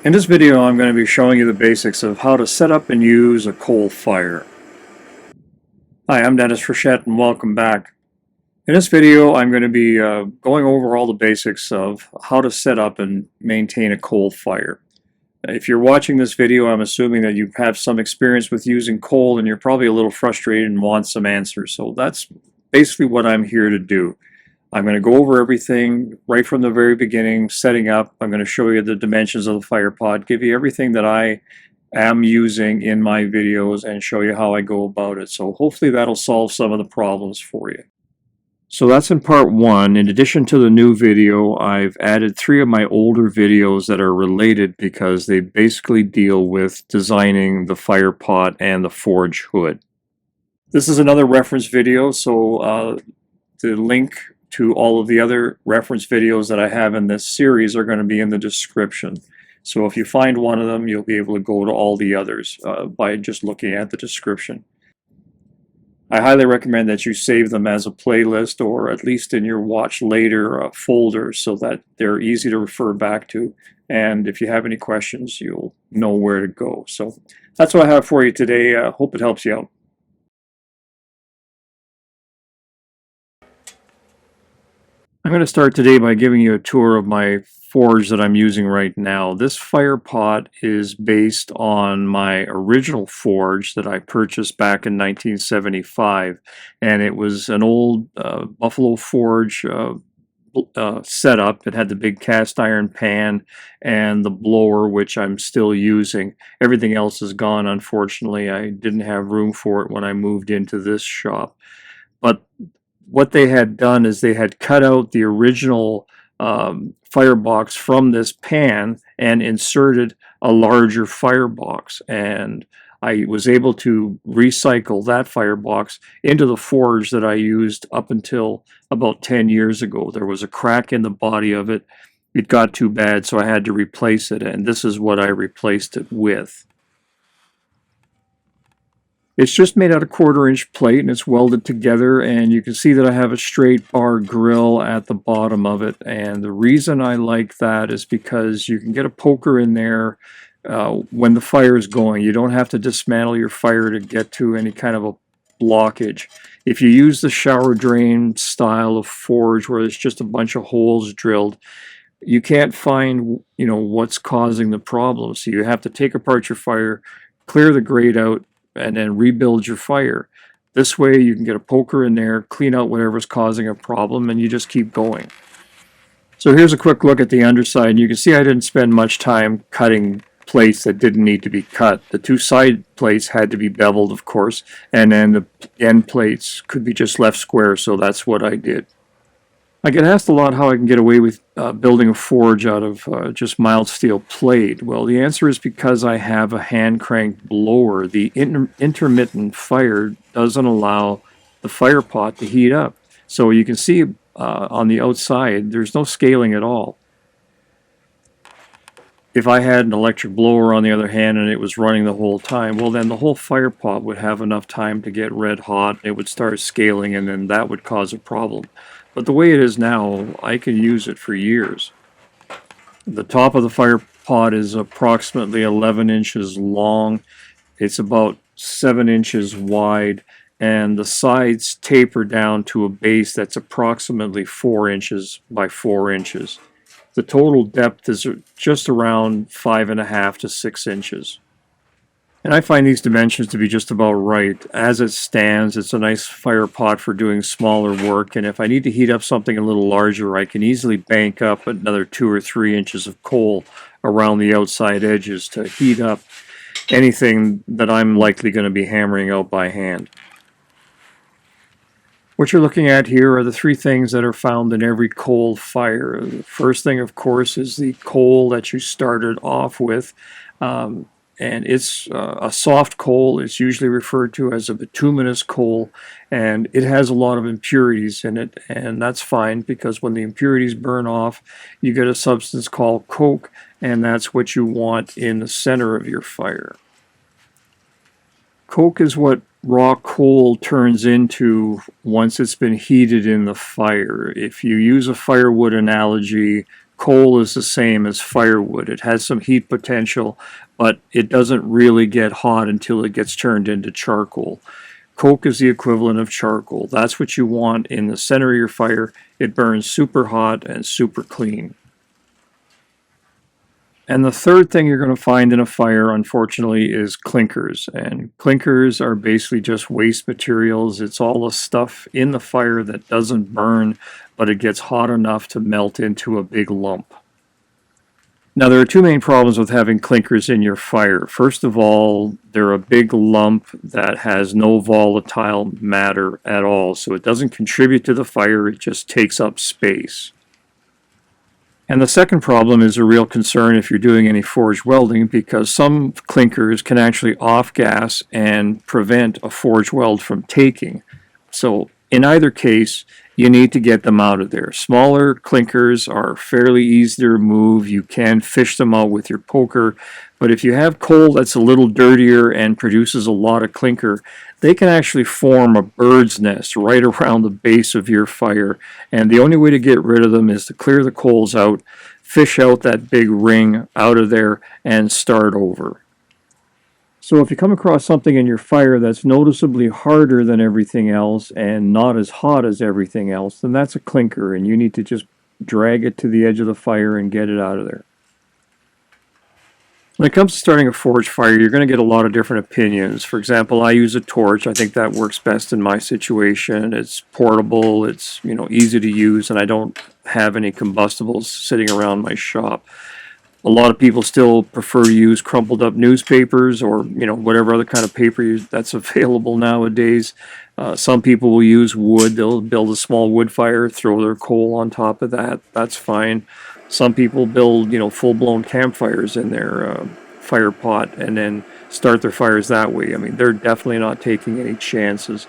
In this video, I'm going to be showing you the basics of how to set up and use a coal fire. Hi, I'm Dennis Frechette and welcome back. In this video, I'm going to be going over all the basics of how to set up and maintain a coal fire. If you're watching this video, I'm assuming that you have some experience with using coal and you're probably a little frustrated and want some answers. So that's basically what I'm here to do. I'm going to go over everything right from the very beginning, setting up. I'm going to show you the dimensions of the fire pot, give you everything that I am using in my videos, and show you how I go about it. So hopefully that'll solve some of the problems for you. So that's in part one. In addition to the new video, I've added 3 of my older videos that are related because they basically deal with designing the fire pot and the forge hood. This is another reference video, so the link to all of the other reference videos that I have in this series are going to be in the description. So if you find one of them, you'll be able to go to all the others by just looking at the description. I highly recommend that you save them as a playlist, or at least in your watch later folder, so that they're easy to refer back to. And if you have any questions, you'll know where to go. So that's what I have for you today. Hope it helps you out. I'm going to start today by giving you a tour of my forge that I'm using right now. This fire pot is based on my original forge that I purchased back in 1975, and it was an old Buffalo forge setup. It had the big cast iron pan and the blower, which I'm still using. Everything else is gone, unfortunately. I didn't have room for it when I moved into this shop. But what they had done is they had cut out the original firebox from this pan and inserted a larger firebox, and I was able to recycle that firebox into the forge that I used up until about 10 years ago. There was a crack in the body of it. It got too bad, so I had to replace it, and this is what I replaced it with. It's just made out of 1/4-inch plate, and it's welded together, and you can see that I have a straight bar grill at the bottom of it. And the reason I like that is because you can get a poker in there when the fire is going. You don't have to dismantle your fire to get to any kind of a blockage. If you use the shower drain style of forge where it's just a bunch of holes drilled, you can't find what's causing the problem. So you have to take apart your fire, clear the grate out, and then rebuild your fire. This way you can get a poker in there, clean out whatever's causing a problem, and you just keep going. So here's a quick look at the underside, and you can see I didn't spend much time cutting plates that didn't need to be cut. The 2 side plates had to be beveled, of course, and then the end plates could be just left square, so that's what I did. I get asked a lot how I can get away with building a forge out of just mild steel plate. Well, the answer is because I have a hand-cranked blower. The intermittent fire doesn't allow the fire pot to heat up. So you can see on the outside, there's no scaling at all. If I had an electric blower, on the other hand, and it was running the whole time, well, then the whole fire pot would have enough time to get red hot. It would start scaling, and then that would cause a problem. But the way it is now, I can use it for years. The top of the fire pot is approximately 11 inches long. It's about 7 inches wide, and the sides taper down to a base that's approximately 4 inches by 4 inches. The total depth is just around 5.5 to 6 inches. And I find these dimensions to be just about right. As it stands, it's a nice fire pot for doing smaller work, and if I need to heat up something a little larger, I can easily bank up another 2 or 3 inches of coal around the outside edges to heat up anything that I'm likely going to be hammering out by hand. What you're looking at here are the 3 things that are found in every coal fire. The first thing, of course, is the coal that you started off with. And it's a soft coal. It's usually referred to as a bituminous coal, and it has a lot of impurities in it, and that's fine because when the impurities burn off, you get a substance called coke, and that's what you want in the center of your fire. Coke is what raw coal turns into once it's been heated in the fire. If you use a firewood analogy, coal is the same as firewood. It has some heat potential, but it doesn't really get hot until it gets turned into charcoal. Coke is the equivalent of charcoal. That's what you want in the center of your fire. It burns super hot and super clean. And the third thing you're going to find in a fire, unfortunately, is clinkers. And clinkers are basically just waste materials. It's all the stuff in the fire that doesn't burn, but it gets hot enough to melt into a big lump. Now, there are two main problems with having clinkers in your fire. First of all, they're a big lump that has no volatile matter at all, so it doesn't contribute to the fire, it just takes up space. And the second problem is a real concern if you're doing any forge welding, because some clinkers can actually off-gas and prevent a forge weld from taking. So in either case, you need to get them out of there. Smaller clinkers are fairly easy to remove. You can fish them out with your poker. But if you have coal that's a little dirtier and produces a lot of clinker, they can actually form a bird's nest right around the base of your fire. And the only way to get rid of them is to clear the coals out, fish out that big ring out of there, and start over. So if you come across something in your fire that's noticeably harder than everything else and not as hot as everything else, then that's a clinker, and you need to just drag it to the edge of the fire and get it out of there. When it comes to starting a forge fire, you're going to get a lot of different opinions. For example, I use a torch. I think that works best in my situation. It's portable, it's easy to use, and I don't have any combustibles sitting around my shop. A lot of people still prefer to use crumpled up newspapers or whatever other kind of paper that's available nowadays. Some people will use wood. They'll build a small wood fire, throw their coal on top of that. That's fine. Some people build full-blown campfires in their fire pot and then start their fires that way. I mean, they're definitely not taking any chances.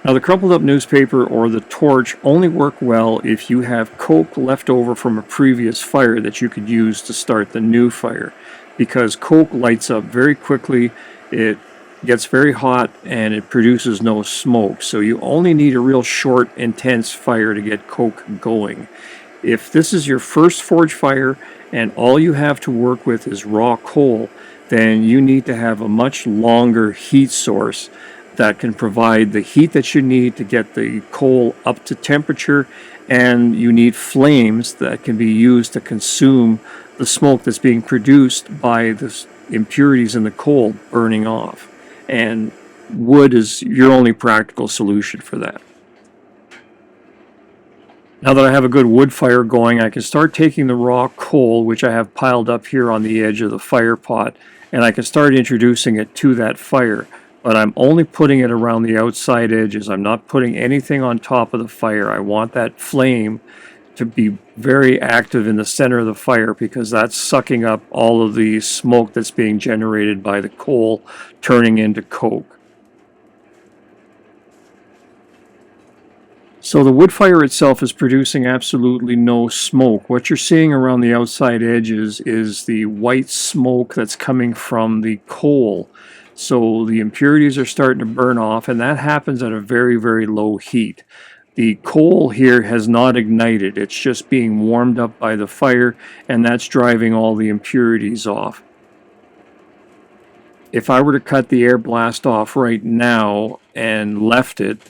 Now, the crumpled up newspaper or the torch only work well if you have coke left over from a previous fire that you could use to start the new fire, because coke lights up very quickly, it gets very hot, and it produces no smoke. So you only need a real short, intense fire to get coke going. If this is your first forge fire and all you have to work with is raw coal, then you need to have a much longer heat source that can provide the heat that you need to get the coal up to temperature, and you need flames that can be used to consume the smoke that's being produced by the impurities in the coal burning off. And wood is your only practical solution for that. Now that I have a good wood fire going, I can start taking the raw coal, which I have piled up here on the edge of the fire pot, and I can start introducing it to that fire. But I'm only putting it around the outside edges. I'm not putting anything on top of the fire. I want that flame to be very active in the center of the fire, because that's sucking up all of the smoke that's being generated by the coal turning into coke. So the wood fire itself is producing absolutely no smoke. What you're seeing around the outside edges is the white smoke that's coming from the coal. So the impurities are starting to burn off, and that happens at a very, very low heat. The coal here has not ignited. It's just being warmed up by the fire, and that's driving all the impurities off. If I were to cut the air blast off right now and left it,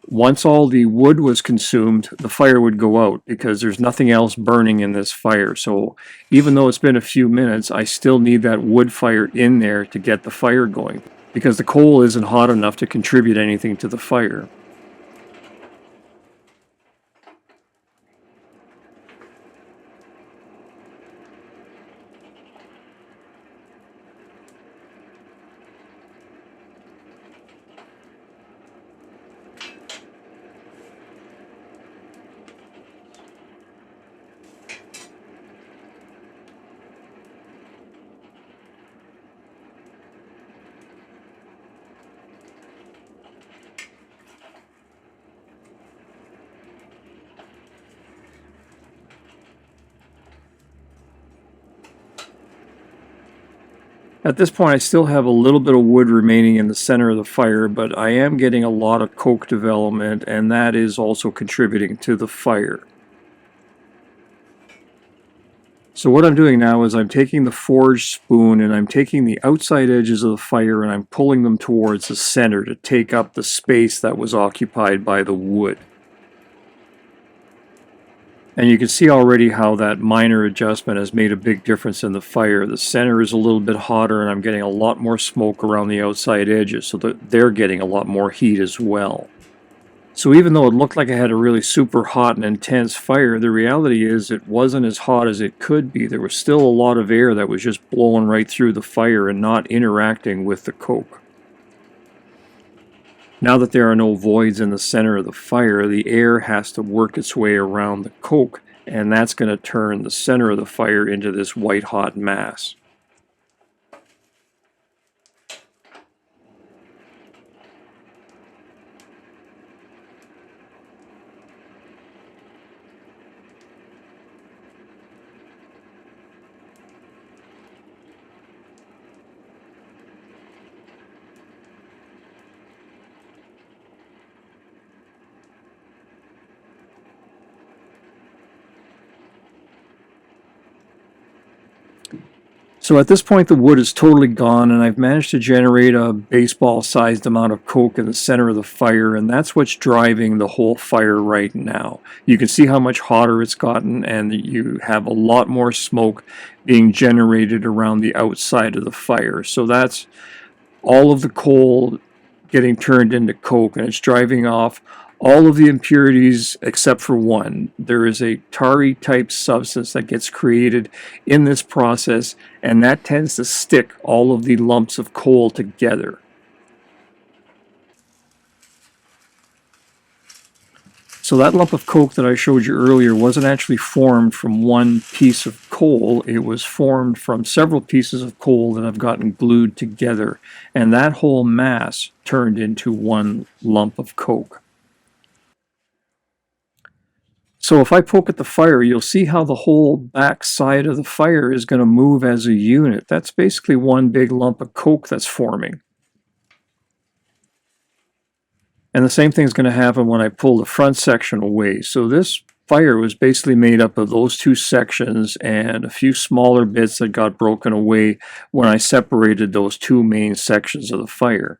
once all the wood was consumed, the fire would go out, because there's nothing else burning in this fire. So even though it's been a few minutes, I still need that wood fire in there to get the fire going, because the coal isn't hot enough to contribute anything to the fire. At this point, I still have a little bit of wood remaining in the center of the fire, but I am getting a lot of coke development, and that is also contributing to the fire. So what I'm doing now is I'm taking the forged spoon and I'm taking the outside edges of the fire and I'm pulling them towards the center to take up the space that was occupied by the wood. And you can see already how that minor adjustment has made a big difference in the fire. The center is a little bit hotter and I'm getting a lot more smoke around the outside edges, so that they're getting a lot more heat as well. So even though it looked like I had a really super hot and intense fire, the reality is it wasn't as hot as it could be. There was still a lot of air that was just blowing right through the fire and not interacting with the coke. Now that there are no voids in the center of the fire, the air has to work its way around the coke, and that's going to turn the center of the fire into this white hot mass. So at this point the wood is totally gone and I've managed to generate a baseball-sized amount of coke in the center of the fire, and that's what's driving the whole fire right now. You can see how much hotter it's gotten, and you have a lot more smoke being generated around the outside of the fire. So that's all of the coal getting turned into coke, and it's driving off all of the impurities except for one. There is a tarry type substance that gets created in this process, and that tends to stick all of the lumps of coal together. So that lump of coke that I showed you earlier wasn't actually formed from one piece of coal. It was formed from several pieces of coal that have gotten glued together, and that whole mass turned into one lump of coke. So if I poke at the fire, you'll see how the whole back side of the fire is going to move as a unit. That's basically one big lump of coke that's forming. And the same thing is going to happen when I pull the front section away. So this fire was basically made up of those two sections and a few smaller bits that got broken away when I separated those two main sections of the fire.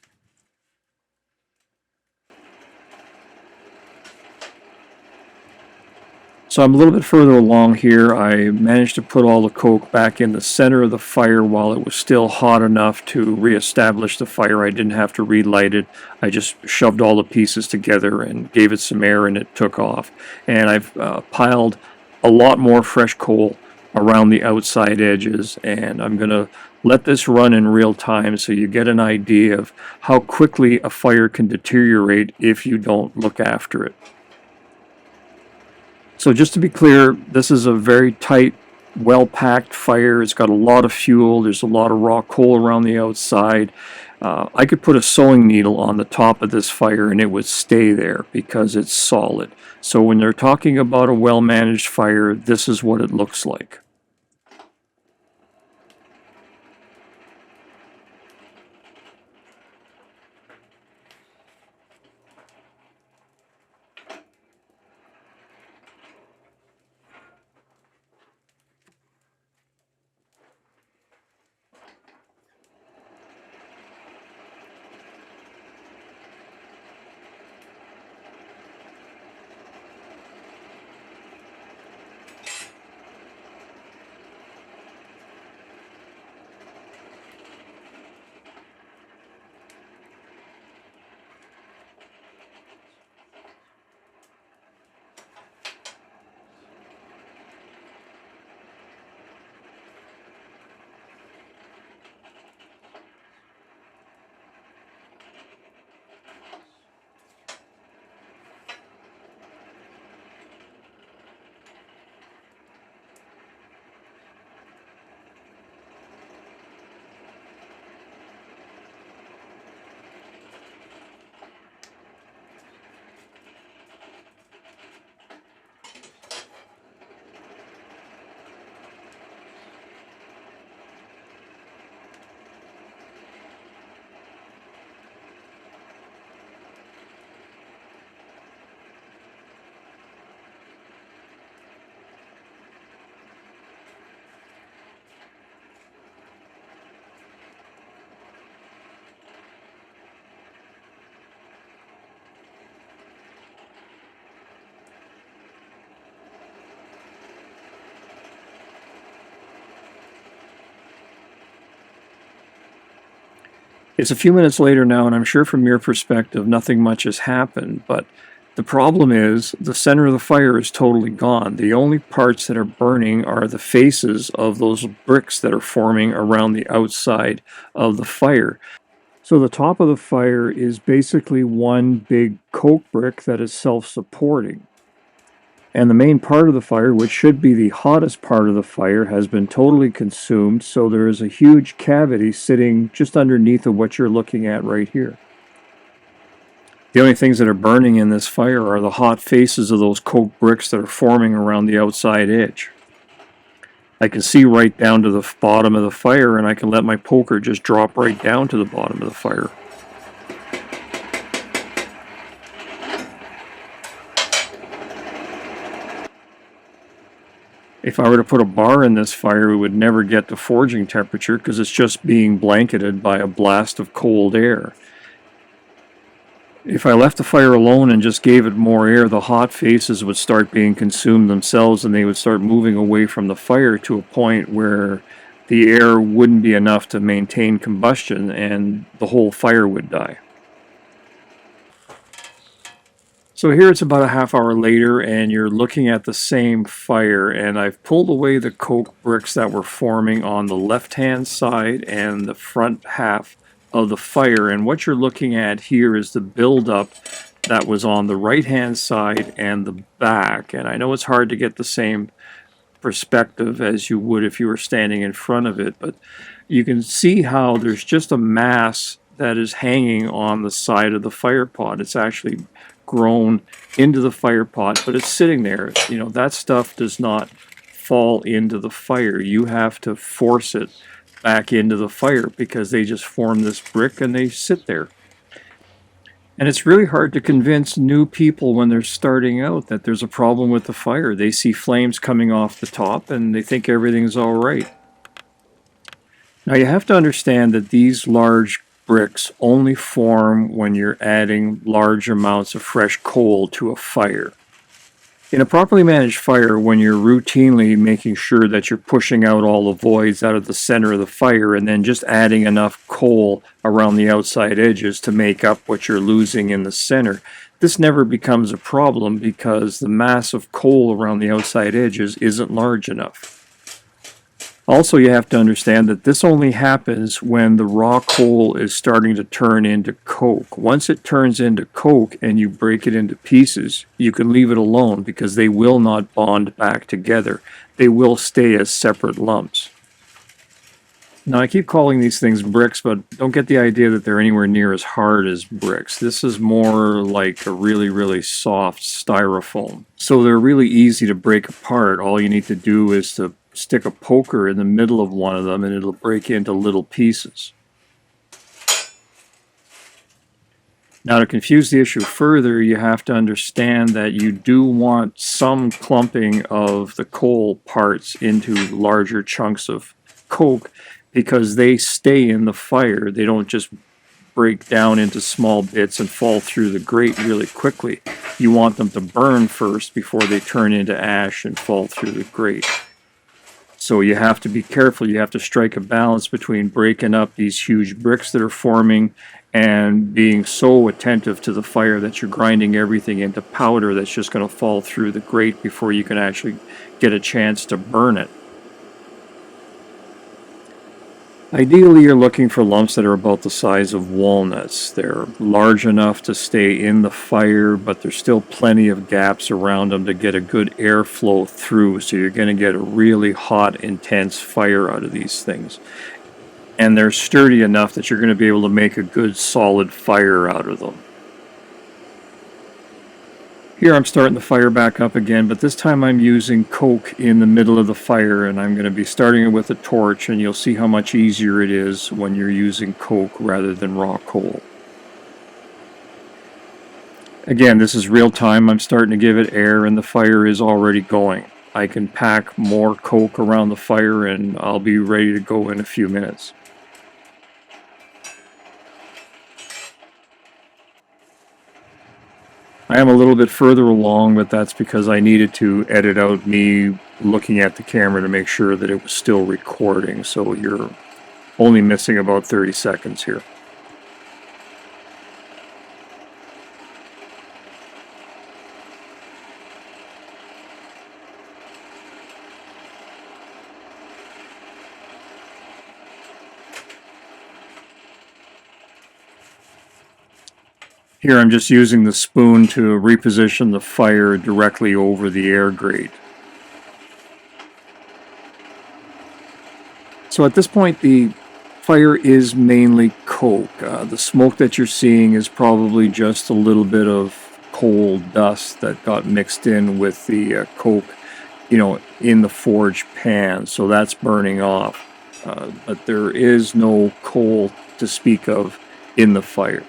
So I'm a little bit further along here. I managed to put all the coke back in the center of the fire while it was still hot enough to reestablish the fire. I didn't have to relight it. I just shoved all the pieces together and gave it some air and it took off. And I've piled a lot more fresh coal around the outside edges, and I'm going to let this run in real time so you get an idea of how quickly a fire can deteriorate if you don't look after it. So just to be clear, this is a very tight, well-packed fire. It's got a lot of fuel. There's a lot of raw coal around the outside. I could put a sewing needle on the top of this fire and it would stay there because it's solid. So when they're talking about a well-managed fire, this is what it looks like. It's a few minutes later now, and I'm sure from your perspective nothing much has happened, but the problem is the center of the fire is totally gone. The only parts that are burning are the faces of those bricks that are forming around the outside of the fire. So the top of the fire is basically one big coke brick that is self-supporting. And the main part of the fire, which should be the hottest part of the fire, has been totally consumed, so there is a huge cavity sitting just underneath of what you're looking at right here. The only things that are burning in this fire are the hot faces of those coke bricks that are forming around the outside edge. I can see right down to the bottom of the fire, and I can let my poker just drop right down to the bottom of the fire. If I were to put a bar in this fire, it would never get to forging temperature because it's just being blanketed by a blast of cold air. If I left the fire alone and just gave it more air, the hot faces would start being consumed themselves, and they would start moving away from the fire to a point where the air wouldn't be enough to maintain combustion and the whole fire would die. So here it's about a half hour later, and you're looking at the same fire, and I've pulled away the coke bricks that were forming on the left-hand side and the front half of the fire, and what you're looking at here is the buildup that was on the right-hand side and the back. And I know it's hard to get the same perspective as you would if you were standing in front of it, but you can see how there's just a mass that is hanging on the side of the fire pot. It's actually grown into the fire pot, but it's sitting there. You know, that stuff does not fall into the fire. You have to force it back into the fire because they just form this brick and they sit there. And it's really hard to convince new people when they're starting out that there's a problem with the fire. They see flames coming off the top and they think everything's all right. Now you have to understand that these large bricks only form when you're adding large amounts of fresh coal to a fire. In a properly managed fire, when you're routinely making sure that you're pushing out all the voids out of the center of the fire and then just adding enough coal around the outside edges to make up what you're losing in the center, this never becomes a problem because the mass of coal around the outside edges isn't large enough. Also, you have to understand that this only happens when the raw coal is starting to turn into coke. Once it turns into coke and you break it into pieces, you can leave it alone because they will not bond back together. They will stay as separate lumps. Now, I keep calling these things bricks, but don't get the idea that they're anywhere near as hard as bricks. This is more like a really, really soft styrofoam. So they're really easy to break apart. All you need to do is to stick a poker in the middle of one of them and it'll break into little pieces. Now, to confuse the issue further, you have to understand that you do want some clumping of the coal parts into larger chunks of coke because they stay in the fire. They don't just break down into small bits and fall through the grate really quickly. You want them to burn first before they turn into ash and fall through the grate. So you have to be careful. You have to strike a balance between breaking up these huge bricks that are forming and being so attentive to the fire that you're grinding everything into powder that's just going to fall through the grate before you can actually get a chance to burn it. Ideally, you're looking for lumps that are about the size of walnuts. They're large enough to stay in the fire, but there's still plenty of gaps around them to get a good airflow through, so you're going to get a really hot, intense fire out of these things. And they're sturdy enough that you're going to be able to make a good, solid fire out of them. Here I'm starting the fire back up again, but this time I'm using coke in the middle of the fire, and I'm going to be starting it with a torch, and you'll see how much easier it is when you're using coke rather than raw coal. Again, this is real time. I'm starting to give it air, and the fire is already going. I can pack more coke around the fire, and I'll be ready to go in a few minutes. I am a little bit further along, but that's because I needed to edit out me looking at the camera to make sure that it was still recording, so you're only missing about 30 seconds here. Here I'm just using the spoon to reposition the fire directly over the air grate. So at this point the fire is mainly coke. The smoke that you're seeing is probably just a little bit of coal dust that got mixed in with the coke, in the forge pan, so that's burning off. But there is no coal to speak of in the fire.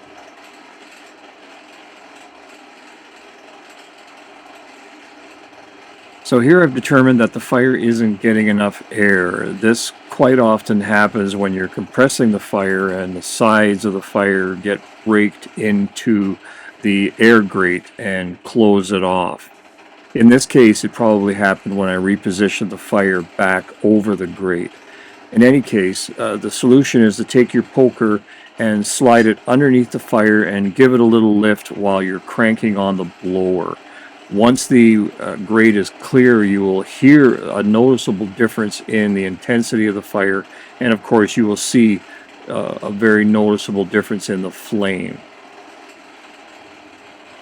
So here I've determined that the fire isn't getting enough air. This quite often happens when you're compressing the fire and the sides of the fire get raked into the air grate and close it off. In this case, it probably happened when I repositioned the fire back over the grate. In any case, the solution is to take your poker and slide it underneath the fire and give it a little lift while you're cranking on the blower. Once the grate is clear, you will hear a noticeable difference in the intensity of the fire, and of course you will see a very noticeable difference in the flame.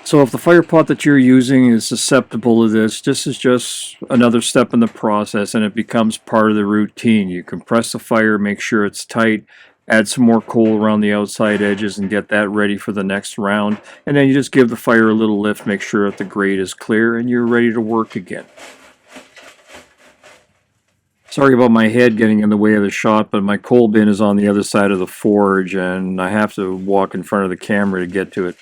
So if the fire pot that you're using is susceptible to this is just another step in the process, and it becomes part of the routine. You compress the fire, make sure it's tight, add some more coal around the outside edges and get that ready for the next round, and then you just give the fire a little lift, make sure that the grate is clear, and you're ready to work again. Sorry about my head getting in the way of the shot, but my coal bin is on the other side of the forge and I have to walk in front of the camera to get to it.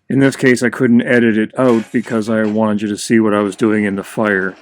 In this case, I couldn't edit it out because I wanted you to see what I was doing in the fire.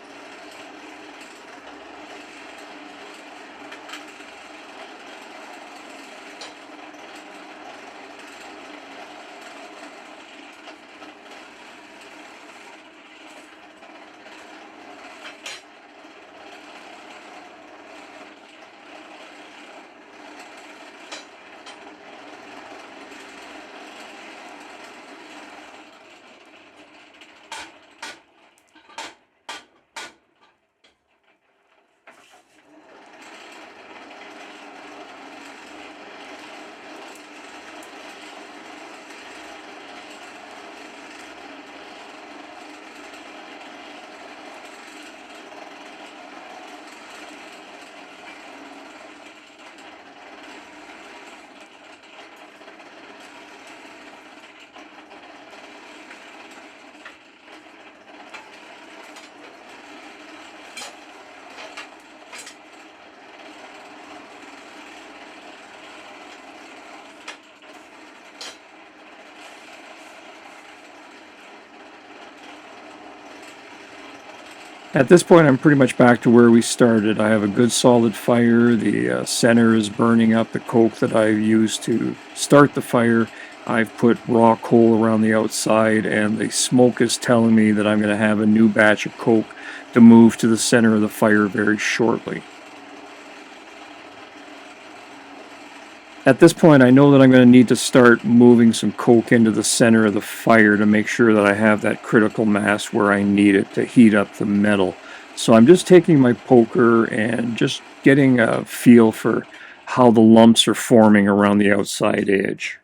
At this point, I'm pretty much back to where we started. I have a good solid fire. The center is burning up the coke that I used to start the fire. I've put raw coal around the outside, and the smoke is telling me that I'm going to have a new batch of coke to move to the center of the fire very shortly. At this point, I know that I'm going to need to start moving some coke into the center of the fire to make sure that I have that critical mass where I need it to heat up the metal. So I'm just taking my poker and just getting a feel for how the lumps are forming around the outside edge.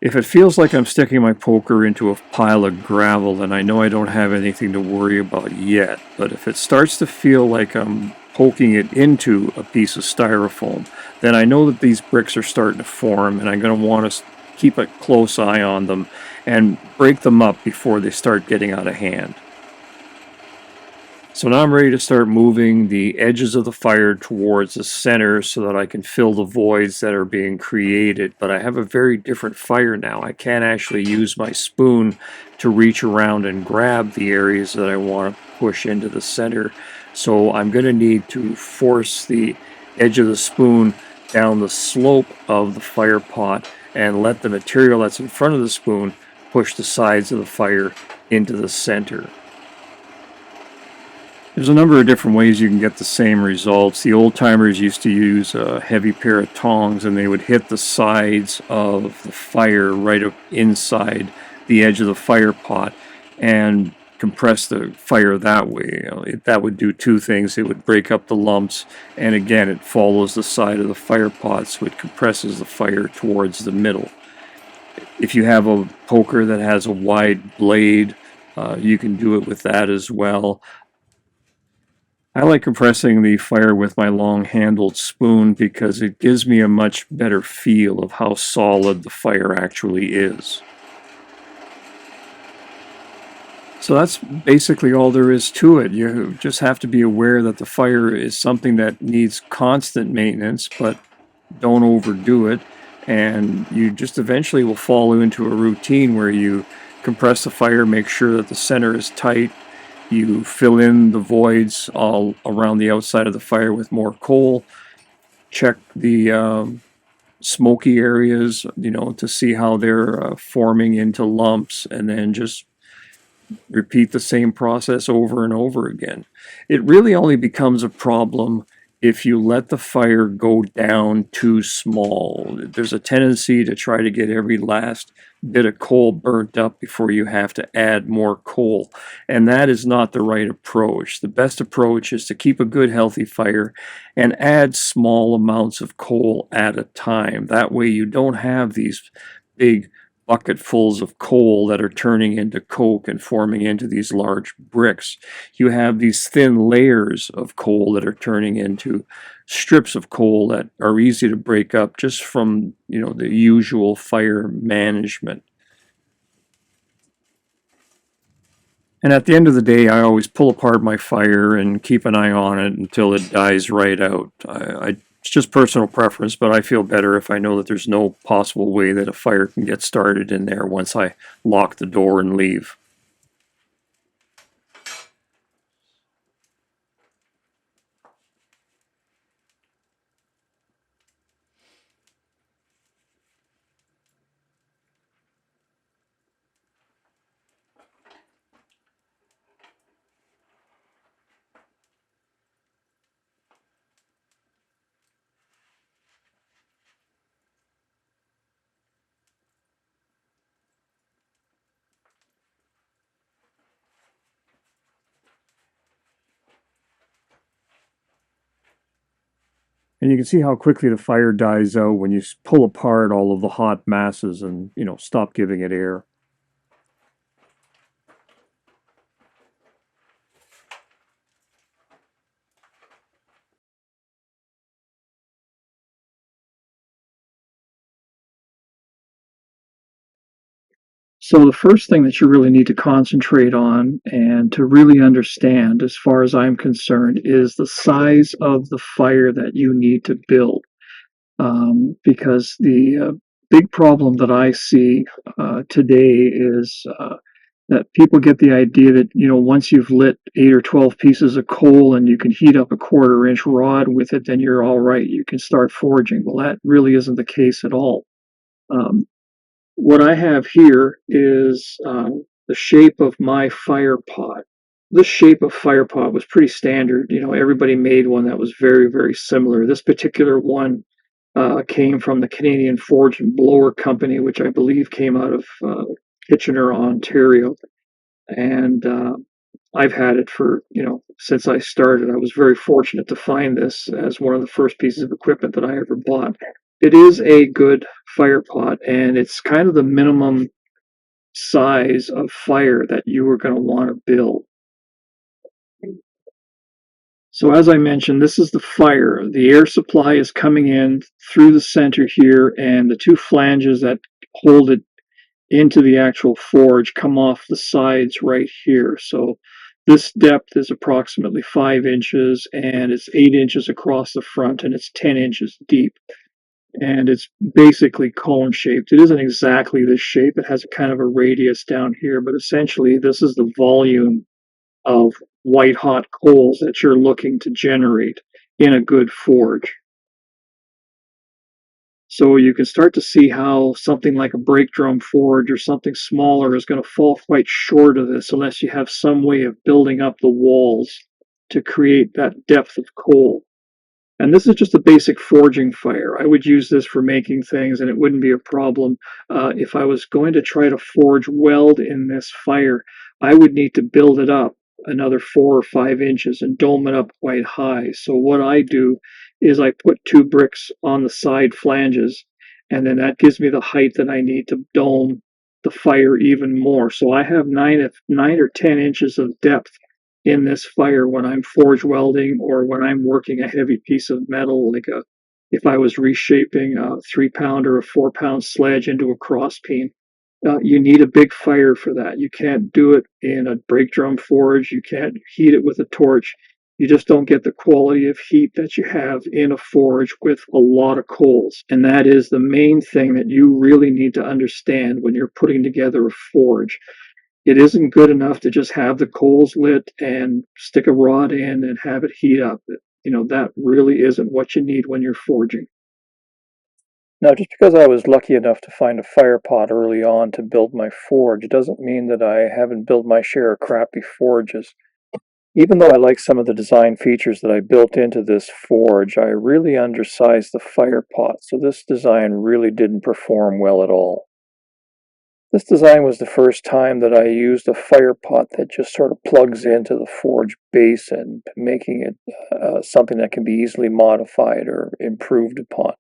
If it feels like I'm sticking my poker into a pile of gravel, then I know I don't have anything to worry about yet. But if it starts to feel like I'm poking it into a piece of styrofoam, then I know that these bricks are starting to form, and I'm going to want to keep a close eye on them and break them up before they start getting out of hand. So now I'm ready to start moving the edges of the fire towards the center so that I can fill the voids that are being created. But I have a very different fire now. I can't actually use my spoon to reach around and grab the areas that I want to push into the center. So I'm going to need to force the edge of the spoon down the slope of the fire pot and let the material that's in front of the spoon push the sides of the fire into the center. There's a number of different ways you can get the same results. The old timers used to use a heavy pair of tongs, and they would hit the sides of the fire right up inside the edge of the fire pot, and compress the fire that way. That would do two things. It would break up the lumps, and again, it follows the side of the fire pot, so it compresses the fire towards the middle. If you have a poker that has a wide blade, you can do it with that as well. I like compressing the fire with my long-handled spoon because it gives me a much better feel of how solid the fire actually is. So that's basically all there is to it. You just have to be aware that the fire is something that needs constant maintenance, but don't overdo it. And you just eventually will fall into a routine where you compress the fire, make sure that the center is tight. You fill in the voids all around the outside of the fire with more coal. Check the smoky areas, to see how they're forming into lumps, and then just repeat the same process over and over again. It really only becomes a problem if you let the fire go down too small. There's a tendency to try to get every last bit of coal burnt up before you have to add more coal, and that is not the right approach. The best approach is to keep a good healthy fire and add small amounts of coal at a time. That way you don't have these big bucketfuls of coal that are turning into coke and forming into these large bricks. You have these thin layers of coal that are turning into strips of coal that are easy to break up just from, the usual fire management. And at the end of the day, I always pull apart my fire and keep an eye on it until it dies right out. It's just personal preference, but I feel better if I know that there's no possible way that a fire can get started in there once I lock the door and leave. And you can see how quickly the fire dies out when you pull apart all of the hot masses and, stop giving it air. So the first thing that you really need to concentrate on and to really understand, as far as I'm concerned, is the size of the fire that you need to build. Because the big problem that I see today is that people get the idea that, once you've lit 8 or 12 pieces of coal and you can heat up a 1/4 inch rod with it, then you're all right. You can start forging. Well, that really isn't the case at all. Um, what I have here is the shape of my fire pot. This shape of fire pot was pretty standard. Everybody made one that was very, very similar. This particular one came from the Canadian Forge and Blower Company, which I believe came out of Kitchener, Ontario. And I've had it for, since I started. I was very fortunate to find this as one of the first pieces of equipment that I ever bought. It is a good fire pot, and it's kind of the minimum size of fire that you are going to want to build. So as I mentioned, this is the fire. The air supply is coming in through the center here, and the two flanges that hold it into the actual forge come off the sides right here. So this depth is approximately 5 inches, and it's 8 inches across the front, and it's 10 inches deep. And it's basically cone shaped. It isn't exactly this shape. It has a kind of a radius down here, but essentially this is the volume of white hot coals that you're looking to generate in a good forge. So you can start to see how something like a brake drum forge or something smaller is going to fall quite short of this unless you have some way of building up the walls to create that depth of coal. And this is just a basic forging fire. I would use this for making things and it wouldn't be a problem. If I was going to try to forge weld in this fire, I would need to build it up another 4 or 5 inches and dome it up quite high. So what I do is I put 2 bricks on the side flanges, and then that gives me the height that I need to dome the fire even more. So I have 9 or 10 inches of depth in this fire when I'm forge welding or when I'm working a heavy piece of metal, like if I was reshaping a 3 pound or a 4 pound sledge into a cross peen. You need a big fire for that. You can't do it in a brake drum forge. You can't heat it with a torch. You just don't get the quality of heat that you have in a forge with a lot of coals. And that is the main thing that you really need to understand when you're putting together a forge. It isn't good enough to just have the coals lit and stick a rod in and have it heat up. That really isn't what you need when you're forging. Now, just because I was lucky enough to find a fire pot early on to build my forge doesn't mean that I haven't built my share of crappy forges. Even though I like some of the design features that I built into this forge, I really undersized the fire pot, so this design really didn't perform well at all. This design was the first time that I used a fire pot that just sort of plugs into the forge basin, making it something that can be easily modified or improved upon.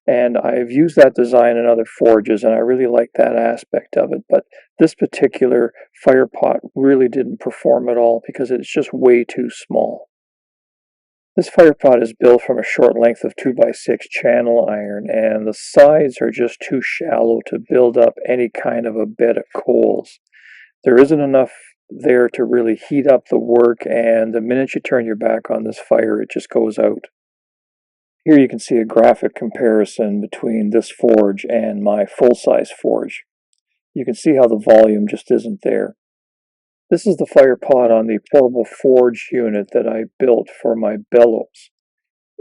And I've used that design in other forges, and I really like that aspect of it. But this particular fire pot really didn't perform at all because it's just way too small. This fire pot is built from a short length of 2x6 channel iron, and the sides are just too shallow to build up any kind of a bed of coals. There isn't enough there to really heat up the work, and the minute you turn your back on this fire, it just goes out. Here you can see a graphic comparison between this forge and my full-size forge. You can see how the volume just isn't there. This is the fire pot on the portable forge unit that I built for my bellows.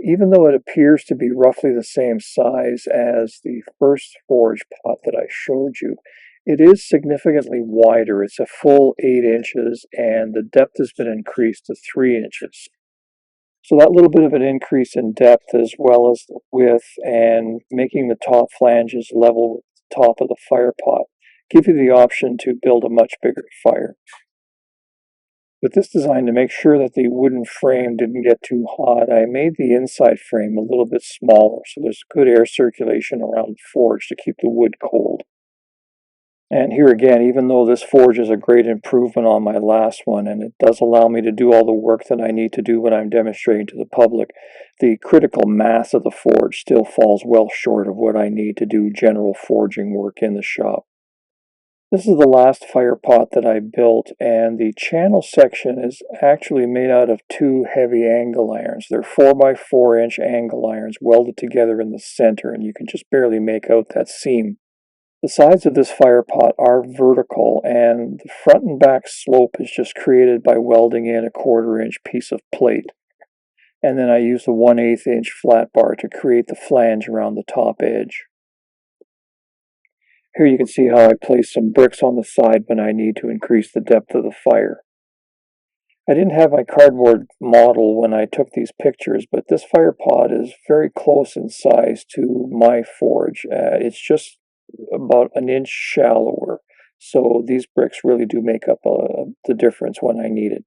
Even though it appears to be roughly the same size as the first forge pot that I showed you, it is significantly wider. It's a full 8 inches, and the depth has been increased to 3 inches. So that little bit of an increase in depth as well as the width and making the top flanges level with the top of the fire pot give you the option to build a much bigger fire. With this design, to make sure that the wooden frame didn't get too hot, I made the inside frame a little bit smaller so there's good air circulation around the forge to keep the wood cold. And here again, even though this forge is a great improvement on my last one, and it does allow me to do all the work that I need to do when I'm demonstrating to the public, the critical mass of the forge still falls well short of what I need to do general forging work in the shop. This is the last fire pot that I built, and the channel section is actually made out of 2 heavy angle irons. They're 4x4-inch angle irons welded together in the center, and you can just barely make out that seam. The sides of this fire pot are vertical, and the front and back slope is just created by welding in a 1/4-inch piece of plate. And then I use the 1/8 inch flat bar to create the flange around the top edge. Here you can see how I place some bricks on the side when I need to increase the depth of the fire. I didn't have my cardboard model when I took these pictures, but this fire pot is very close in size to my forge. It's just about an inch shallower, so these bricks really do make up the difference when I need it.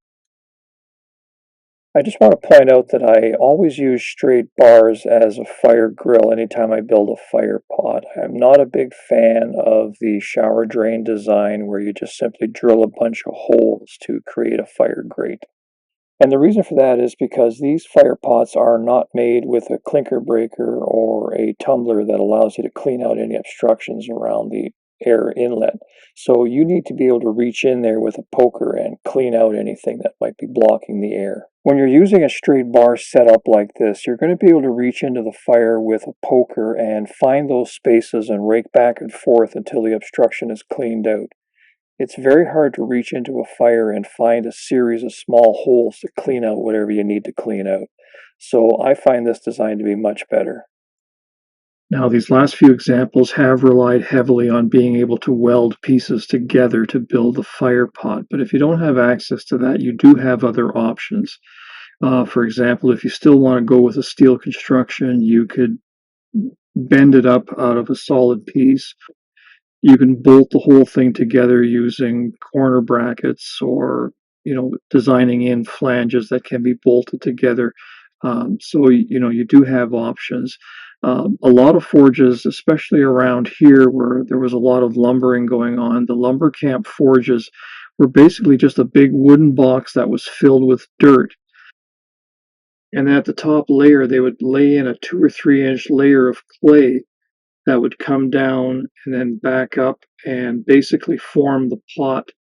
I just want to point out that I always use straight bars as a fire grill anytime I build a fire pot. I'm not a big fan of the shower drain design where you just simply drill a bunch of holes to create a fire grate. And the reason for that is because these fire pots are not made with a clinker breaker or a tumbler that allows you to clean out any obstructions around the air inlet. So you need to be able to reach in there with a poker and clean out anything that might be blocking the air. When you're using a straight bar setup like this, you're going to be able to reach into the fire with a poker and find those spaces and rake back and forth until the obstruction is cleaned out. It's very hard to reach into a fire and find a series of small holes to clean out whatever you need to clean out. So I find this design to be much better. Now, these last few examples have relied heavily on being able to weld pieces together to build the fire pot, but if you don't have access to that, you do have other options. For example, if you still want to go with a steel construction, you could bend it up out of a solid piece, You can bolt the whole thing together using corner brackets or, designing in flanges that can be bolted together. So, you do have options. A lot of forges, especially around here where there was a lot of lumbering going on, the lumber camp forges were basically just a big wooden box that was filled with dirt. And at the top layer, they would lay in a 2 or 3 inch layer of clay that would come down and then back up and basically form the pot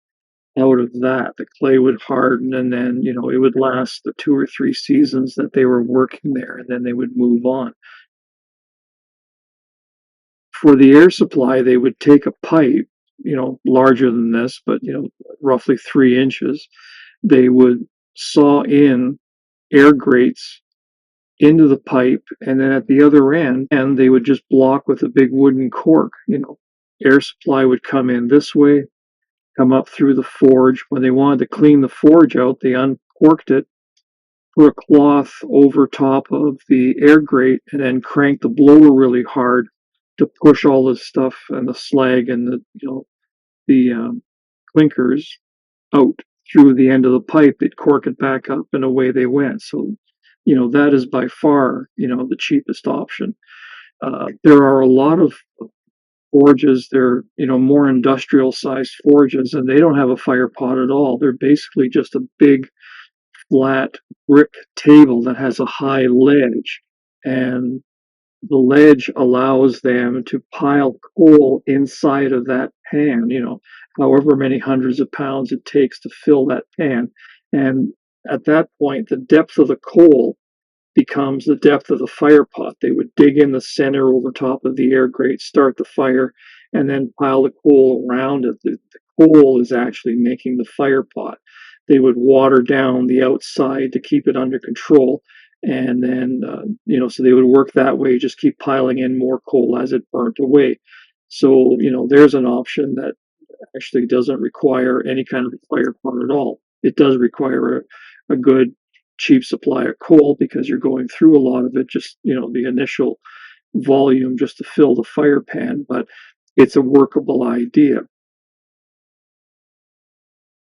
out of that. The clay would harden and then, it would last the 2 or 3 seasons that they were working there and then they would move on. For the air supply, they would take a pipe, larger than this, but, roughly 3 inches. They would saw in air grates into the pipe, and then at the other end, and they would just block with a big wooden cork. Air supply would come in this way, come up through the forge. When they wanted to clean the forge out, they uncorked it, put a cloth over top of the air grate, and then cranked the blower really hard to push all the stuff and the slag and the clinkers out through the end of the pipe. They'd cork it back up, and away they went. So, that is by far, the cheapest option. There are a lot of forges. They're, more industrial sized forges, and they don't have a fire pot at all. They're basically just a big flat brick table that has a high ledge, and the ledge allows them to pile coal inside of that pan, however many hundreds of pounds it takes to fill that pan. And at that point, the depth of the coal becomes the depth of the fire pot. They would dig in the center over top of the air grate, start the fire, and then pile the coal around it. The coal is actually making the fire pot. They would water down the outside to keep it under control. And then, so they would work that way, just keep piling in more coal as it burnt away. So, there's an option that actually doesn't require any kind of fire pot at all. It does require a good cheap supply of coal because you're going through a lot of it, just, the initial volume just to fill the fire pan, but it's a workable idea.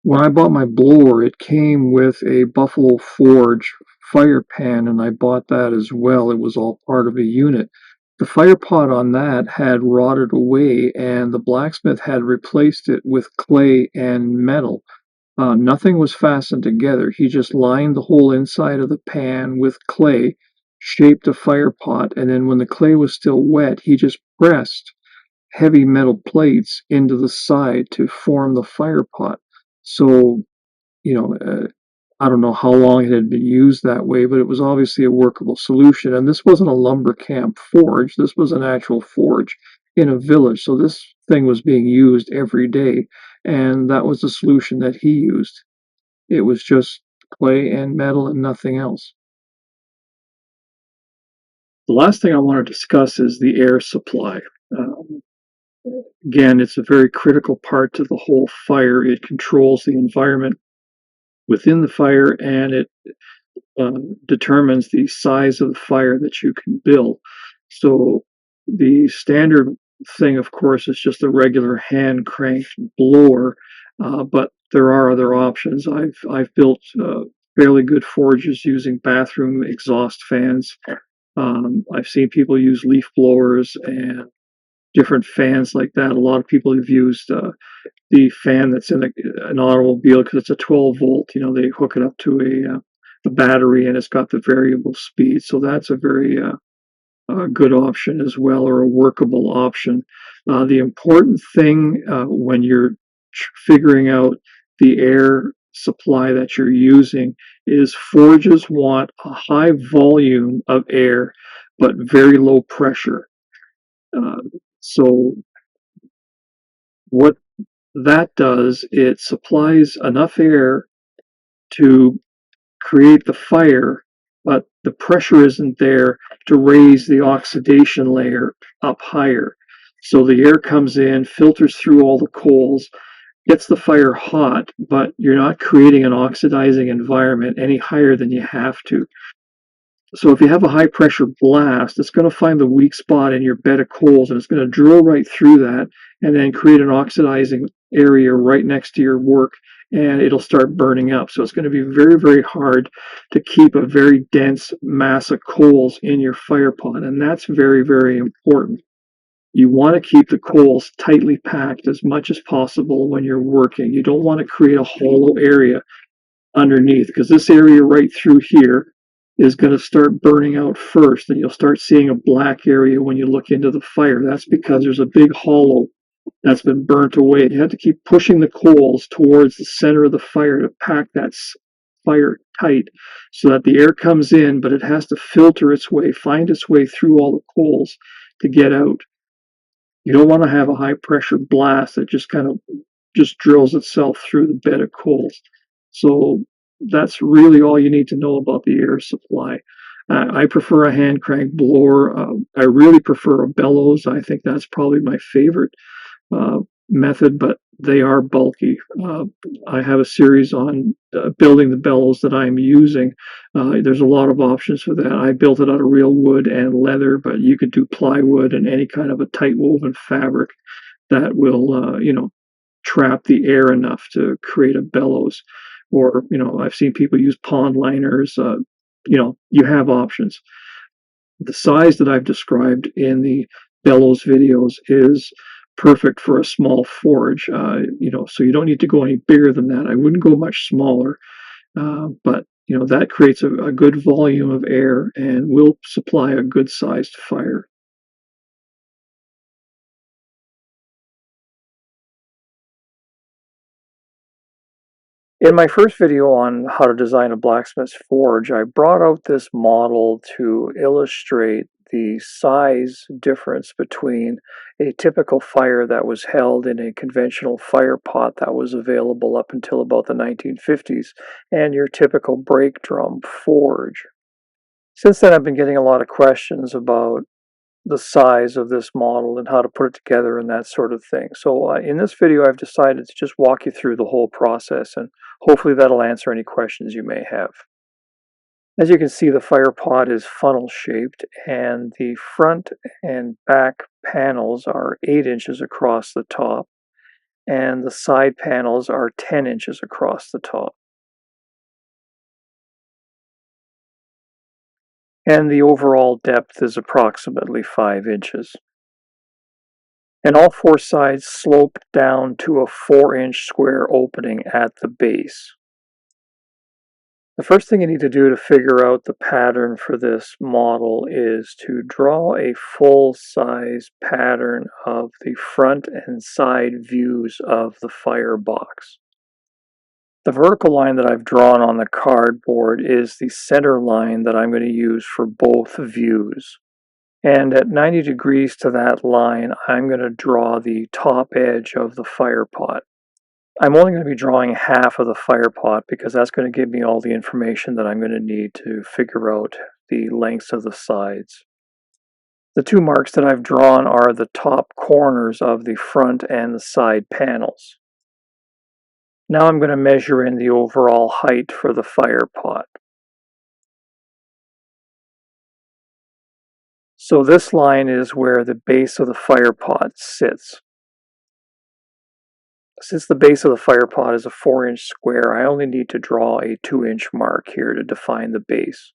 When I bought my blower, it came with a Buffalo Forge fire pan, and I bought that as well. It was all part of a unit. The fire pot on that had rotted away, and the blacksmith had replaced it with clay and metal. Nothing was fastened together. He just lined the whole inside of the pan with clay, shaped a fire pot, and then when the clay was still wet, he just pressed heavy metal plates into the side to form the fire pot. So, you know, uh, I don't know how long it had been used that way, but it was obviously a workable solution. And this wasn't a lumber camp forge. This was an actual forge in a village. So this thing was being used every day. And that was the solution that he used. It was just clay and metal and nothing else. The last thing I want to discuss is the air supply. Um, Again, it's a very critical part to the whole fire. It controls the environment within the fire, and it determines the size of the fire that you can build. So the standard thing, of course, is just a regular hand cranked blower, but there are other options. I've built fairly good forges using bathroom exhaust fans. I've seen people use leaf blowers and different fans like that. A lot of people have used the fan that's in an automobile because it's a 12 volt. They hook it up to a battery and it's got the variable speed. So that's a very good option as well, or a workable option. The important thing when you're figuring out the air supply that you're using is forges want a high volume of air but very low pressure. Uh, so what that does, it supplies enough air to create the fire, but the pressure isn't there to raise the oxidation layer up higher. So the air comes in, filters through all the coals, gets the fire hot, but you're not creating an oxidizing environment any higher than you have to. So if you have a high pressure blast, it's going to find the weak spot in your bed of coals and it's going to drill right through that and then create an oxidizing area right next to your work, and it'll start burning up. So it's going to be very, very hard to keep a very dense mass of coals in your fire pot, and that's very, very important. You want to keep the coals tightly packed as much as possible when you're working. You don't want to create a hollow area underneath, because this area right through here is going to start burning out first, and you'll start seeing a black area when you look into the fire. That's because there's a big hollow that's been burnt away. You have to keep pushing the coals towards the center of the fire to pack that fire tight so that the air comes in, but it has to filter its way, find its way through all the coals to get out. You don't want to have a high pressure blast that just kind of just drills itself through the bed of coals. So that's really all you need to know about the air supply. I prefer a hand crank blower. I really prefer a bellows. I think that's probably my favorite method, but they are bulky. I have a series on building the bellows that I'm using. There's a lot of options for that. I built it out of real wood and leather, but you could do plywood and any kind of a tight woven fabric that will, trap the air enough to create a bellows. Or, I've seen people use pond liners. You have options. The size that I've described in the bellows videos is perfect for a small forge. So you don't need to go any bigger than that. I wouldn't go much smaller, but that creates a good volume of air and will supply a good sized fire. In my first video on how to design a blacksmith's forge, I brought out this model to illustrate the size difference between a typical fire that was held in a conventional fire pot that was available up until about the 1950s and your typical brake drum forge. Since then, I've been getting a lot of questions about the size of this model and how to put it together and that sort of thing. So in this video, I've decided to just walk you through the whole process, and hopefully that'll answer any questions you may have. As you can see, the fire pot is funnel shaped, and the front and back panels are 8 inches across the top, and the side panels are 10 inches across the top. And the overall depth is approximately 5 inches. And all 4 sides slope down to a 4-inch square opening at the base. The first thing you need to do to figure out the pattern for this model is to draw a full-size pattern of the front and side views of the firebox. The vertical line that I've drawn on the cardboard is the center line that I'm going to use for both views. And at 90 degrees to that line, I'm going to draw the top edge of the fire pot. I'm only going to be drawing half of the fire pot because that's going to give me all the information that I'm going to need to figure out the lengths of the sides. The 2 marks that I've drawn are the top corners of the front and the side panels. Now I'm going to measure in the overall height for the fire pot. So this line is where the base of the fire pot sits. Since the base of the fire pot is a 4-inch square, I only need to draw a 2-inch mark here to define the base.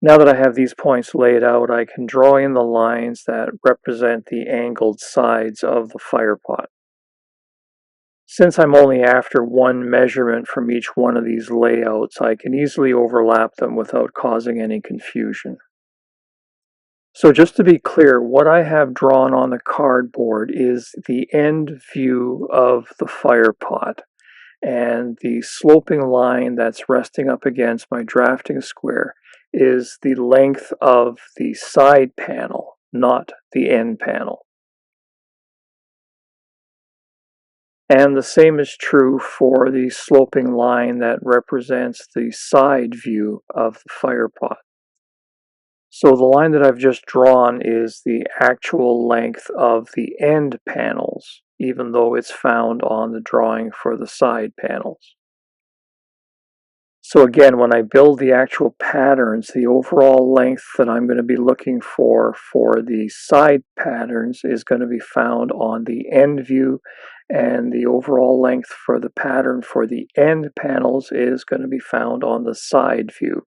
Now that I have these points laid out, I can draw in the lines that represent the angled sides of the fire pot. Since I'm only after one measurement from each one of these layouts, I can easily overlap them without causing any confusion. So just to be clear, what I have drawn on the cardboard is the end view of the fire pot, and the sloping line that's resting up against my drafting square is the length of the side panel, not the end panel. And the same is true for the sloping line that represents the side view of the fire pot. So the line that I've just drawn is the actual length of the end panels, even though it's found on the drawing for the side panels. So again, when I build the actual patterns, the overall length that I'm going to be looking for the side patterns is going to be found on the end view, and the overall length for the pattern for the end panels is going to be found on the side view.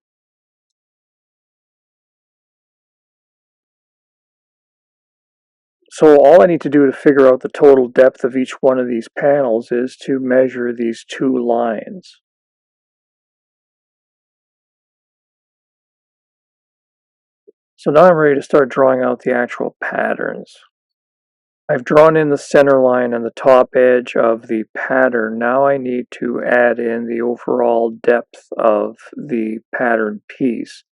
So all I need to do to figure out the total depth of each one of these panels is to measure these two lines. So now I'm ready to start drawing out the actual patterns. I've drawn in the center line and the top edge of the pattern. Now I need to add in the overall depth of the pattern piece.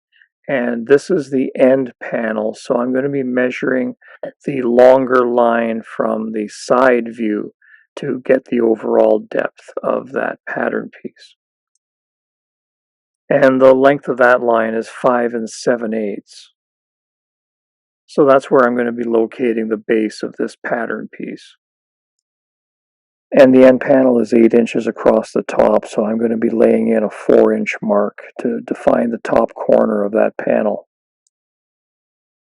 And this is the end panel, so I'm going to be measuring the longer line from the side view to get the overall depth of that pattern piece. And the length of that line is 5 7/8. So that's where I'm going to be locating the base of this pattern piece. And the end panel is 8 inches across the top, so I'm going to be laying in a 4-inch mark to define the top corner of that panel.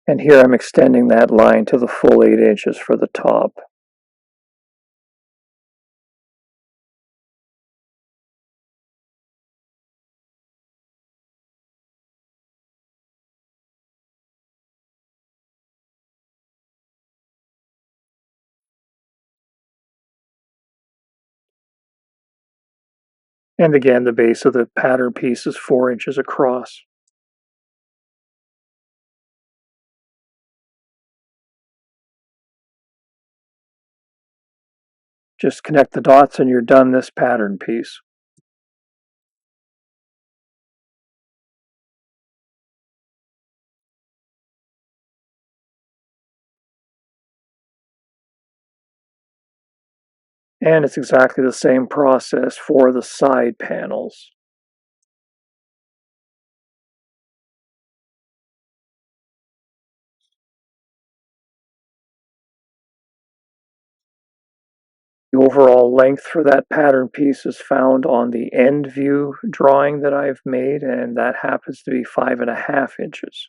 And here I'm extending that line to the full 8 inches for the top. And again, the base of the pattern piece is 4 inches across. Just connect the dots and you're done this pattern piece. And it's exactly the same process for the side panels. The overall length for that pattern piece is found on the end view drawing that I've made, and that happens to be 5.5 inches.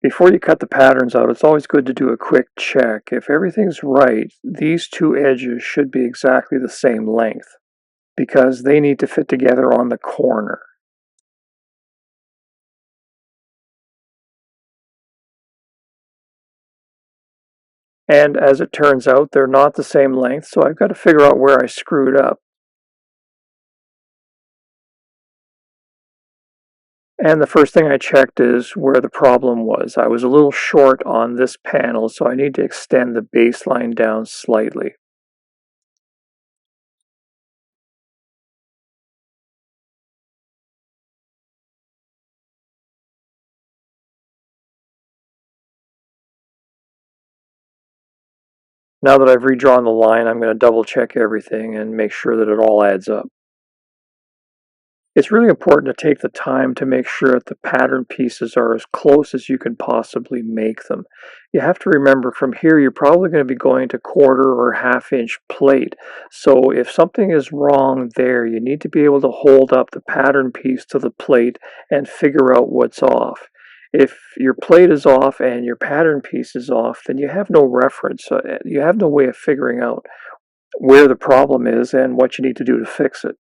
Before you cut the patterns out, it's always good to do a quick check. If everything's right, these two edges should be exactly the same length because they need to fit together on the corner. And as it turns out, they're not the same length, so I've got to figure out where I screwed up. And the first thing I checked is where the problem was. I was a little short on this panel, so I need to extend the baseline down slightly. Now that I've redrawn the line, I'm going to double check everything and make sure that it all adds up. It's really important to take the time to make sure that the pattern pieces are as close as you can possibly make them. You have to remember from here you're probably going to be going to 1/4 or 1/2 inch plate. So if something is wrong there, you need to be able to hold up the pattern piece to the plate and figure out what's off. If your plate is off and your pattern piece is off, then you have no reference. You have no way of figuring out where the problem is and what you need to do to fix it.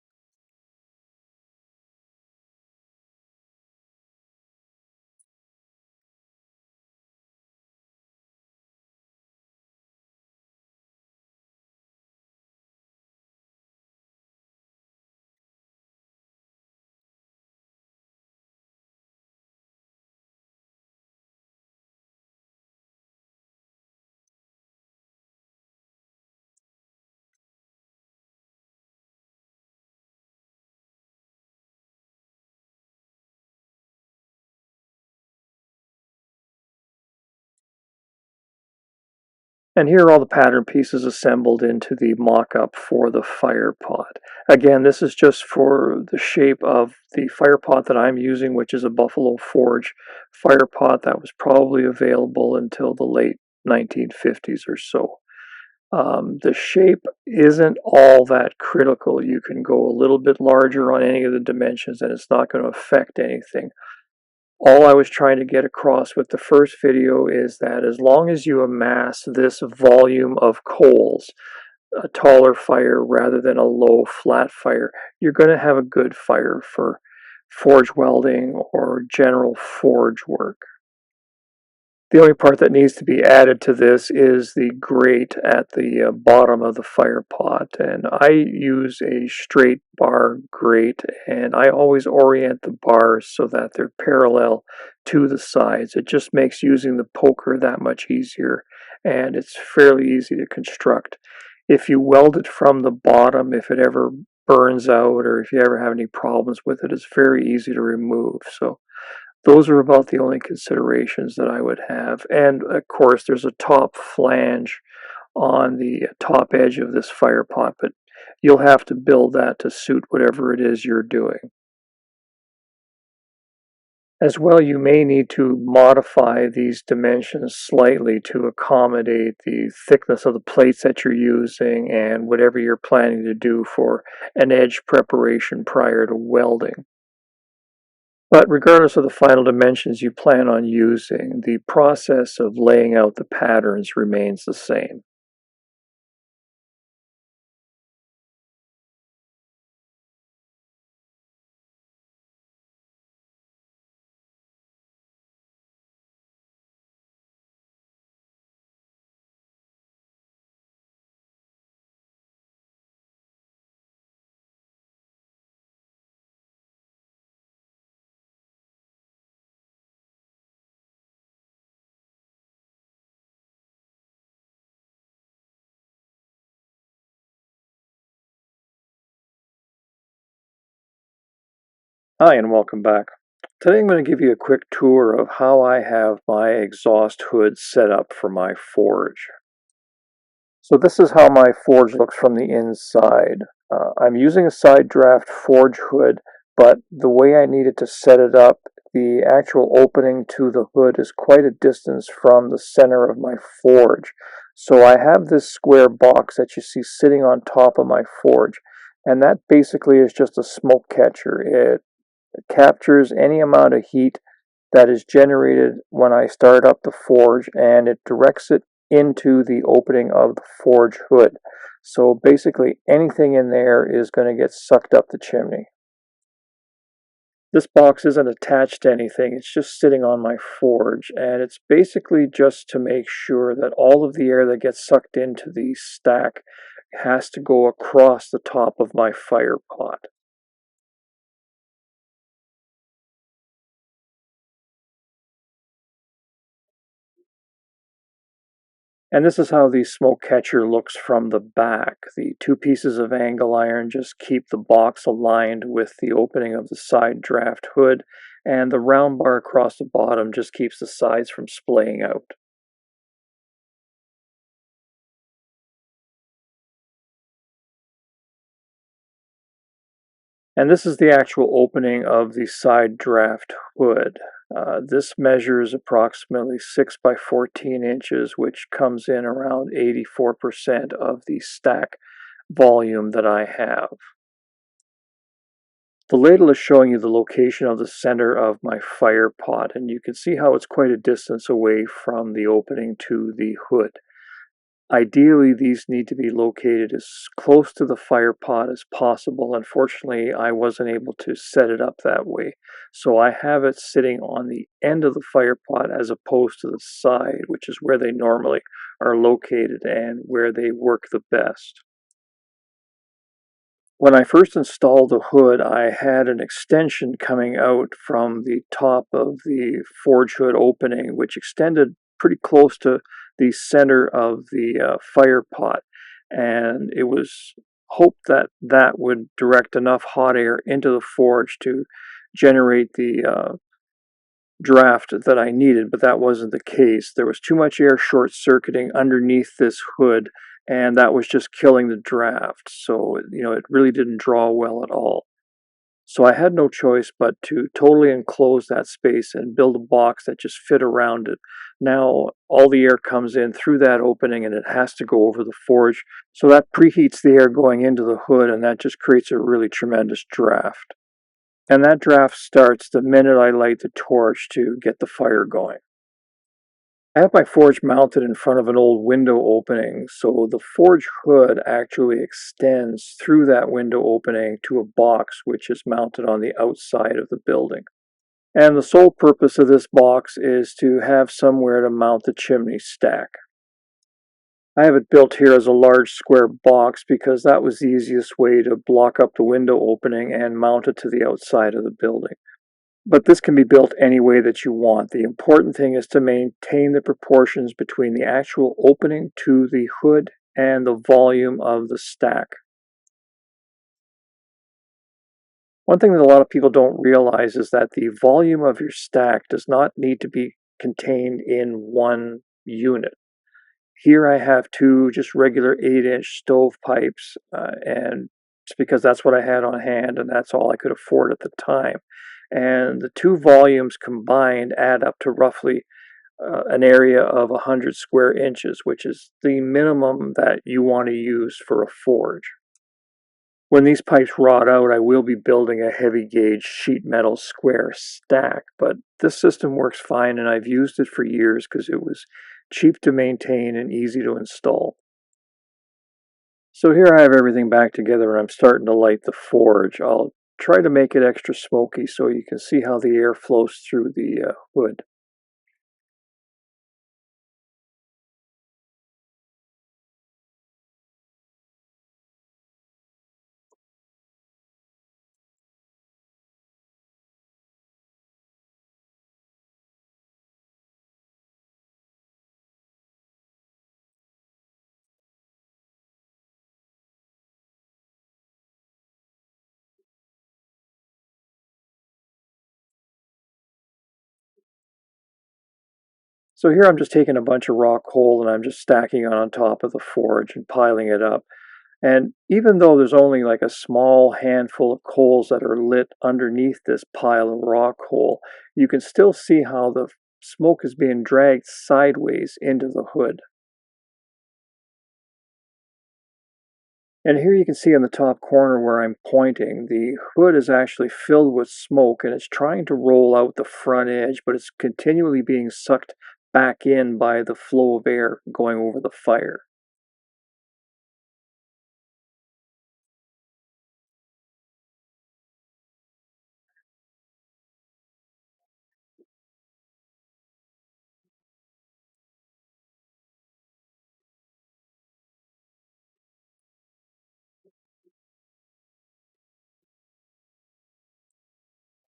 And here are all the pattern pieces assembled into the mock-up for the fire pot. Again, this is just for the shape of the fire pot that I'm using, which is a Buffalo Forge fire pot that was probably available until the late 1950s or so. The shape isn't all that critical. You can go a little bit larger on any of the dimensions and it's not going to affect anything. All I was trying to get across with the first video is that as long as you amass this volume of coals, a taller fire rather than a low flat fire, you're going to have a good fire for forge welding or general forge work. The only part that needs to be added to this is the grate at the bottom of the fire pot, and I use a straight bar grate, and I always orient the bars so that they're parallel to the sides. It just makes using the poker that much easier, and it's fairly easy to construct. If you weld it from the bottom, if it ever burns out or if you ever have any problems with it, it's very easy to remove. So those are about the only considerations that I would have. And of course, there's a top flange on the top edge of this fire pot, but you'll have to build that to suit whatever it is you're doing. As well, you may need to modify these dimensions slightly to accommodate the thickness of the plates that you're using and whatever you're planning to do for an edge preparation prior to welding. But regardless of the final dimensions you plan on using, the process of laying out the patterns remains the same. Hi, and welcome back. Today I'm going to give you a quick tour of how I have my exhaust hood set up for my forge. So this is how my forge looks from the inside. I'm using a side draft forge hood, but the way I needed to set it up, the actual opening to the hood is quite a distance from the center of my forge. So I have this square box that you see sitting on top of my forge, and that basically is just a smoke catcher. It captures any amount of heat that is generated when I start up the forge, and it directs it into the opening of the forge hood. So basically anything in there is going to get sucked up the chimney. This box isn't attached to anything, it's just sitting on my forge, and it's basically just to make sure that all of the air that gets sucked into the stack has to go across the top of my fire pot. And this is how the smoke catcher looks from the back. The two pieces of angle iron just keep the box aligned with the opening of the side draft hood, and the round bar across the bottom just keeps the sides from splaying out. And this is the actual opening of the side draft hood. This measures approximately 6 by 14 inches, which comes in around 84% of the stack volume that I have. The ladle is showing you the location of the center of my fire pot, and you can see how it's quite a distance away from the opening to the hood. Ideally, these need to be located as close to the fire pot as possible. Unfortunately, I wasn't able to set it up that way, so I have it sitting on the end of the fire pot as opposed to the side, which is where they normally are located and where they work the best. When I first installed the hood, I had an extension coming out from the top of the forge hood opening, which extended pretty close to the center of the fire pot. And it was hoped that that would direct enough hot air into the forge to generate draft that I needed, but that wasn't the case. There was too much air short-circuiting underneath this hood, and that was just killing the draft. So, it really didn't draw well at all. So I had no choice but to totally enclose that space and build a box that just fit around it. Now all the air comes in through that opening and it has to go over the forge. So that preheats the air going into the hood, and that just creates a really tremendous draft. And that draft starts the minute I light the torch to get the fire going. I have my forge mounted in front of an old window opening, so the forge hood actually extends through that window opening to a box which is mounted on the outside of the building. And the sole purpose of this box is to have somewhere to mount the chimney stack. I have it built here as a large square box because that was the easiest way to block up the window opening and mount it to the outside of the building. But this can be built any way that you want. The important thing is to maintain the proportions between the actual opening to the hood and the volume of the stack. One thing that a lot of people don't realize is that the volume of your stack does not need to be contained in one unit. Here I have two just regular 8-inch stovepipes, and it's because that's what I had on hand and that's all I could afford at the time. And the two volumes combined add up to roughly an area of 100 square inches, which is the minimum that you want to use for a forge. When these pipes rot out, I will be building a heavy gauge sheet metal square stack, but this system works fine and I've used it for years because it was cheap to maintain and easy to install. So here I have everything back together and I'm starting to light the forge. I'll try to make it extra smoky so you can see how the air flows through the hood. So here I'm just taking a bunch of raw coal and I'm just stacking it on top of the forge and piling it up. And even though there's only like a small handful of coals that are lit underneath this pile of raw coal, you can still see how the smoke is being dragged sideways into the hood. And here you can see in the top corner where I'm pointing, the hood is actually filled with smoke and it's trying to roll out the front edge, but it's continually being sucked back in by the flow of air going over the fire.